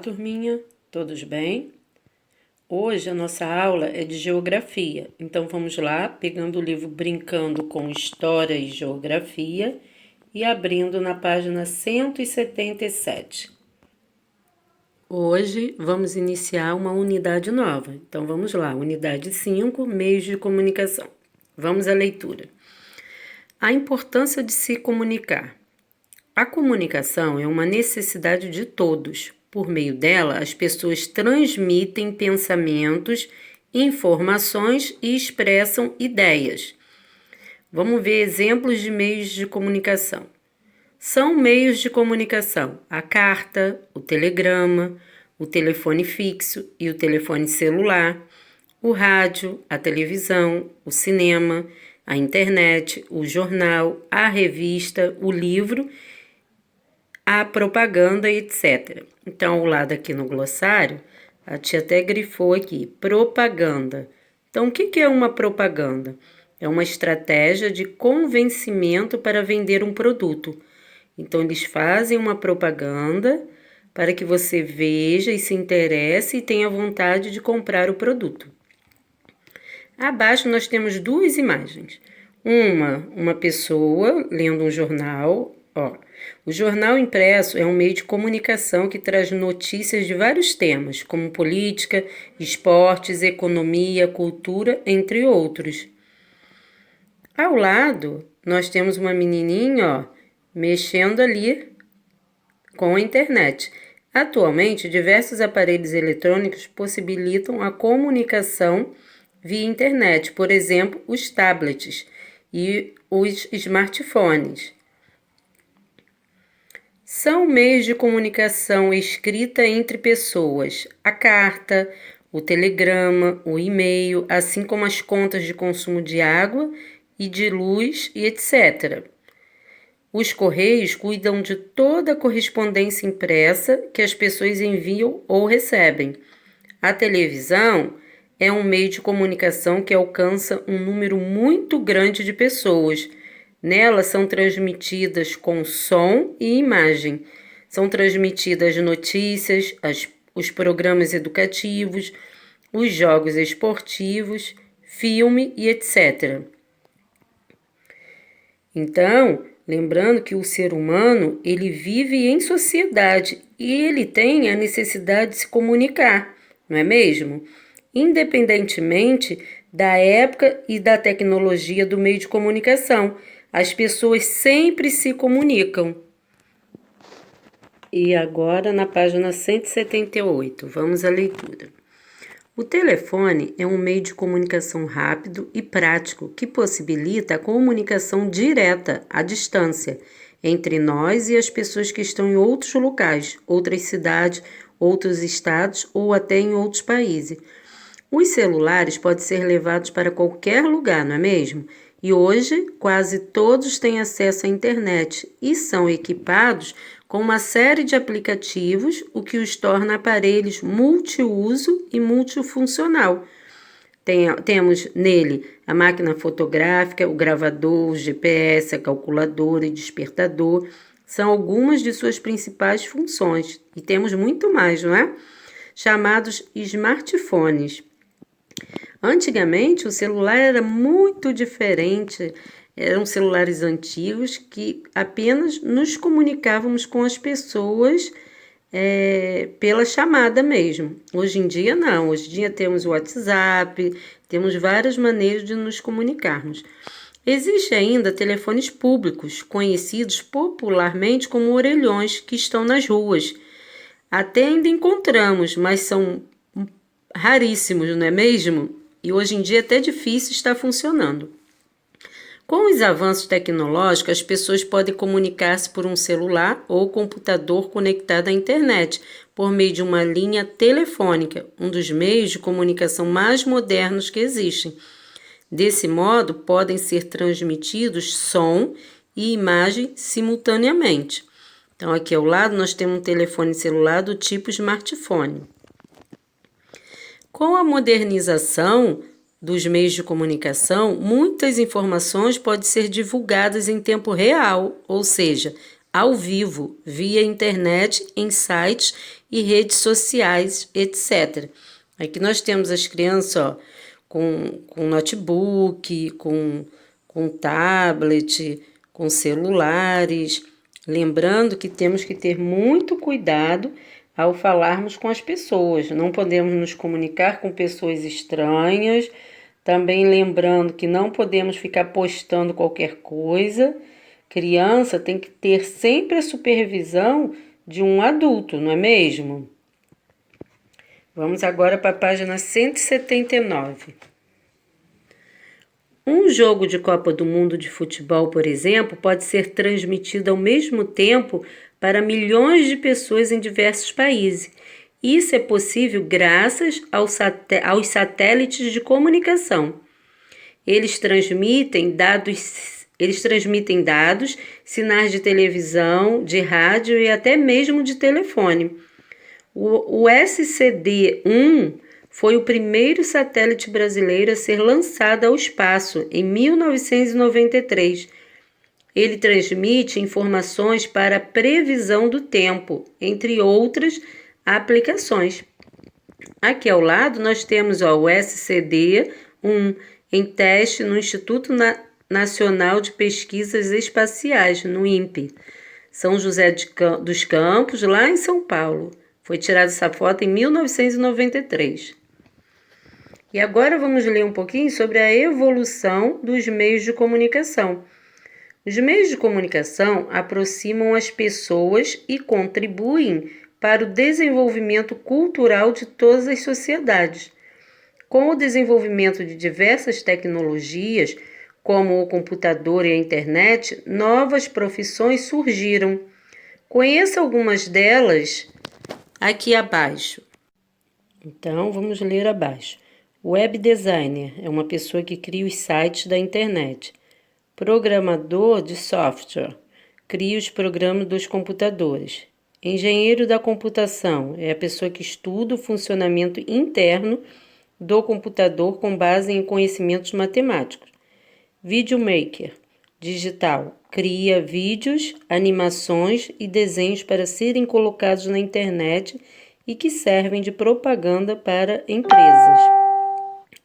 turminha, todos bem? Hoje a nossa aula é de geografia, então vamos lá, pegando o livro Brincando com História e Geografia e abrindo na página 177. Hoje vamos iniciar uma unidade nova, então vamos lá, unidade 5, meios de comunicação. Vamos à leitura. A importância de se comunicar. A comunicação é uma necessidade de todos. Por meio dela, as pessoas transmitem pensamentos, informações e expressam ideias. Vamos ver exemplos de meios de comunicação. São meios de comunicação a carta, o telegrama, o telefone fixo e o telefone celular, o rádio, a televisão, o cinema, a internet, o jornal, a revista, o livro, a propaganda, etc. Então, ao lado aqui no glossário, a tia até grifou aqui, propaganda. Então, o que é uma propaganda? É uma estratégia de convencimento para vender um produto. Então, eles fazem uma propaganda para que você veja e se interesse e tenha vontade de comprar o produto. Abaixo nós temos duas imagens. Uma pessoa lendo um jornal. O jornal impresso é um meio de comunicação que traz notícias de vários temas, como política, esportes, economia, cultura, entre outros. Ao lado, nós temos uma menininha, mexendo ali com a internet. Atualmente, diversos aparelhos eletrônicos possibilitam a comunicação via internet, por exemplo, os tablets e os smartphones. São meios de comunicação escrita entre pessoas, a carta, o telegrama, o e-mail, assim como as contas de consumo de água e de luz e etc. Os correios cuidam de toda a correspondência impressa que as pessoas enviam ou recebem. A televisão é um meio de comunicação que alcança um número muito grande de pessoas. Nela são transmitidas com som e imagem. São transmitidas notícias, os programas educativos, os jogos esportivos, filme e etc. Então, lembrando que o ser humano, ele vive em sociedade e ele tem a necessidade de se comunicar, não é mesmo? Independentemente da época e da tecnologia do meio de comunicação, as pessoas sempre se comunicam. E agora na página 178, vamos à leitura. O telefone é um meio de comunicação rápido e prático que possibilita a comunicação direta, à distância, entre nós e as pessoas que estão em outros locais, outras cidades, outros estados ou até em outros países. Os celulares podem ser levados para qualquer lugar, não é mesmo? E hoje, quase todos têm acesso à internet e são equipados com uma série de aplicativos, o que os torna aparelhos multiuso e multifuncional. Temos nele a máquina fotográfica, o gravador, o GPS, a calculadora e despertador. São algumas de suas principais funções. E temos muito mais, não é? Chamados smartphones. Antigamente, o celular era muito diferente. Eram celulares antigos que apenas nos comunicávamos com as pessoas pela chamada mesmo. Hoje em dia, não. Hoje em dia temos o WhatsApp, temos várias maneiras de nos comunicarmos. Existem ainda telefones públicos, conhecidos popularmente como orelhões, que estão nas ruas. Até ainda encontramos, mas são raríssimos, não é mesmo? E hoje em dia é até difícil estar funcionando. Com os avanços tecnológicos, as pessoas podem comunicar-se por um celular ou computador conectado à internet, por meio de uma linha telefônica, um dos meios de comunicação mais modernos que existem. Desse modo, podem ser transmitidos som e imagem simultaneamente. Então, aqui ao lado, nós temos um telefone celular do tipo smartphone. Com a modernização dos meios de comunicação, muitas informações podem ser divulgadas em tempo real, ou seja, ao vivo, via internet, em sites e redes sociais, etc. Aqui nós temos as crianças, ó, com notebook, com tablet, com celulares. Lembrando que temos que ter muito cuidado ao falarmos com as pessoas. Não podemos nos comunicar com pessoas estranhas. Também lembrando que não podemos ficar postando qualquer coisa. Criança tem que ter sempre a supervisão de um adulto, não é mesmo? Vamos agora para a página 179. Um jogo de Copa do Mundo de futebol, por exemplo, pode ser transmitido ao mesmo tempo para milhões de pessoas em diversos países. Isso é possível graças aos satélites de comunicação. Eles transmitem dados, sinais de televisão, de rádio e até mesmo de telefone. O SCD-1 foi o primeiro satélite brasileiro a ser lançado ao espaço em 1993. Ele transmite informações para a previsão do tempo, entre outras aplicações. Aqui ao lado nós temos o SCD-1 em teste no Instituto Nacional de Pesquisas Espaciais, no INPE, São José dos Campos, lá em São Paulo. Foi tirada essa foto em 1993. E agora vamos ler um pouquinho sobre a evolução dos meios de comunicação. Os meios de comunicação aproximam as pessoas e contribuem para o desenvolvimento cultural de todas as sociedades. Com o desenvolvimento de diversas tecnologias, como o computador e a internet, novas profissões surgiram. Conheça algumas delas aqui abaixo. Então, vamos ler abaixo. Web designer é uma pessoa que cria os sites da internet. Programador de software cria os programas dos computadores. Engenheiro da computação é a pessoa que estuda o funcionamento interno do computador com base em conhecimentos matemáticos. Videomaker digital cria vídeos, animações e desenhos para serem colocados na internet e que servem de propaganda para empresas.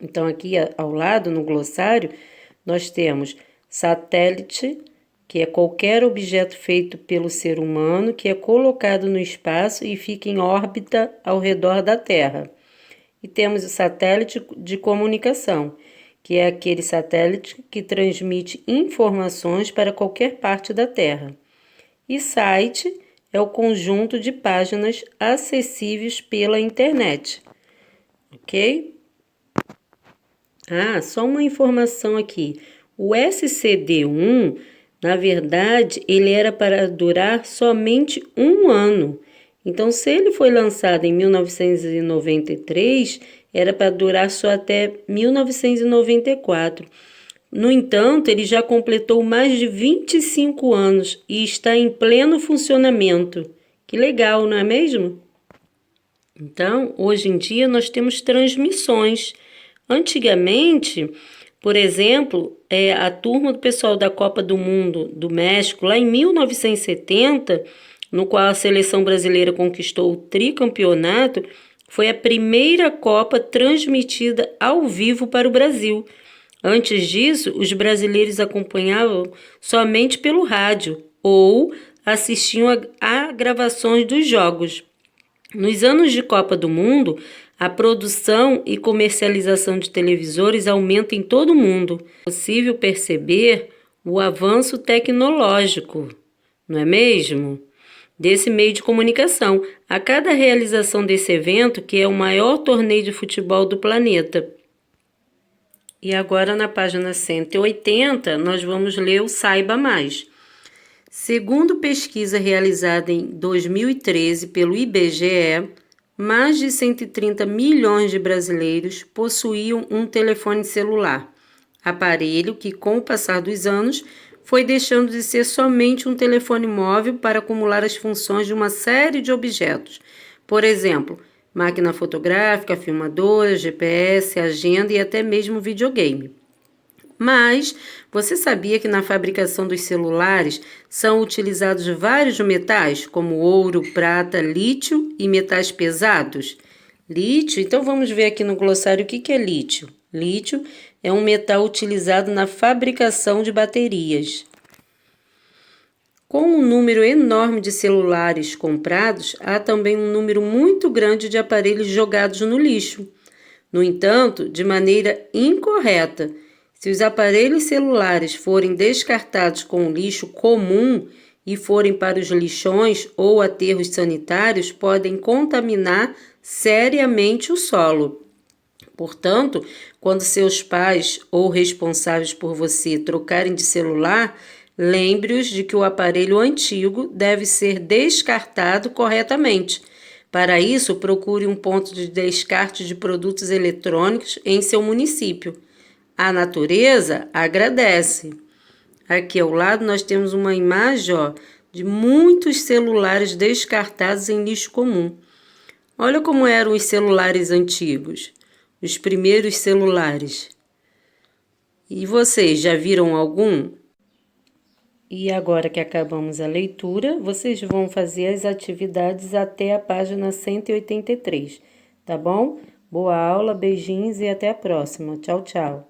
Então, aqui ao lado, no glossário, nós temos satélite, que é qualquer objeto feito pelo ser humano que é colocado no espaço e fica em órbita ao redor da Terra. E temos o satélite de comunicação, que é aquele satélite que transmite informações para qualquer parte da Terra. E site é o conjunto de páginas acessíveis pela internet. Ok? Só uma informação aqui. O SCD-1, na verdade, ele era para durar somente 1 ano. Então, se ele foi lançado em 1993, era para durar só até 1994. No entanto, ele já completou mais de 25 anos e está em pleno funcionamento. Que legal, não é mesmo? Então, hoje em dia, nós temos transmissões. Antigamente, por exemplo, a turma do pessoal da Copa do Mundo do México, lá em 1970, no qual a seleção brasileira conquistou o tricampeonato, foi a primeira Copa transmitida ao vivo para o Brasil. Antes disso, os brasileiros acompanhavam somente pelo rádio ou assistiam a gravações dos jogos. Nos anos de Copa do Mundo, a produção e comercialização de televisores aumenta em todo o mundo. É possível perceber o avanço tecnológico, não é mesmo? Desse meio de comunicação, a cada realização desse evento, que é o maior torneio de futebol do planeta. E agora, na página 180, nós vamos ler o Saiba Mais. Segundo pesquisa realizada em 2013 pelo IBGE, mais de 130 milhões de brasileiros possuíam um telefone celular, aparelho que, com o passar dos anos, foi deixando de ser somente um telefone móvel para acumular as funções de uma série de objetos. Por exemplo, máquina fotográfica, filmadora, GPS, agenda e até mesmo videogame. Mas você sabia que na fabricação dos celulares são utilizados vários metais, como ouro, prata, lítio e metais pesados? Lítio, então vamos ver aqui no glossário o que é lítio. Lítio é um metal utilizado na fabricação de baterias. Com um número enorme de celulares comprados, há também um número muito grande de aparelhos jogados no lixo. No entanto, de maneira incorreta, se os aparelhos celulares forem descartados com lixo comum e forem para os lixões ou aterros sanitários, podem contaminar seriamente o solo. Portanto, quando seus pais ou responsáveis por você trocarem de celular, lembre-os de que o aparelho antigo deve ser descartado corretamente. Para isso, procure um ponto de descarte de produtos eletrônicos em seu município. A natureza agradece. Aqui ao lado nós temos uma imagem, de muitos celulares descartados em lixo comum. Olha como eram os celulares antigos, os primeiros celulares. E vocês já viram algum? E agora que acabamos a leitura, vocês vão fazer as atividades até a página 183, tá bom? Boa aula, beijinhos e até a próxima. Tchau, tchau.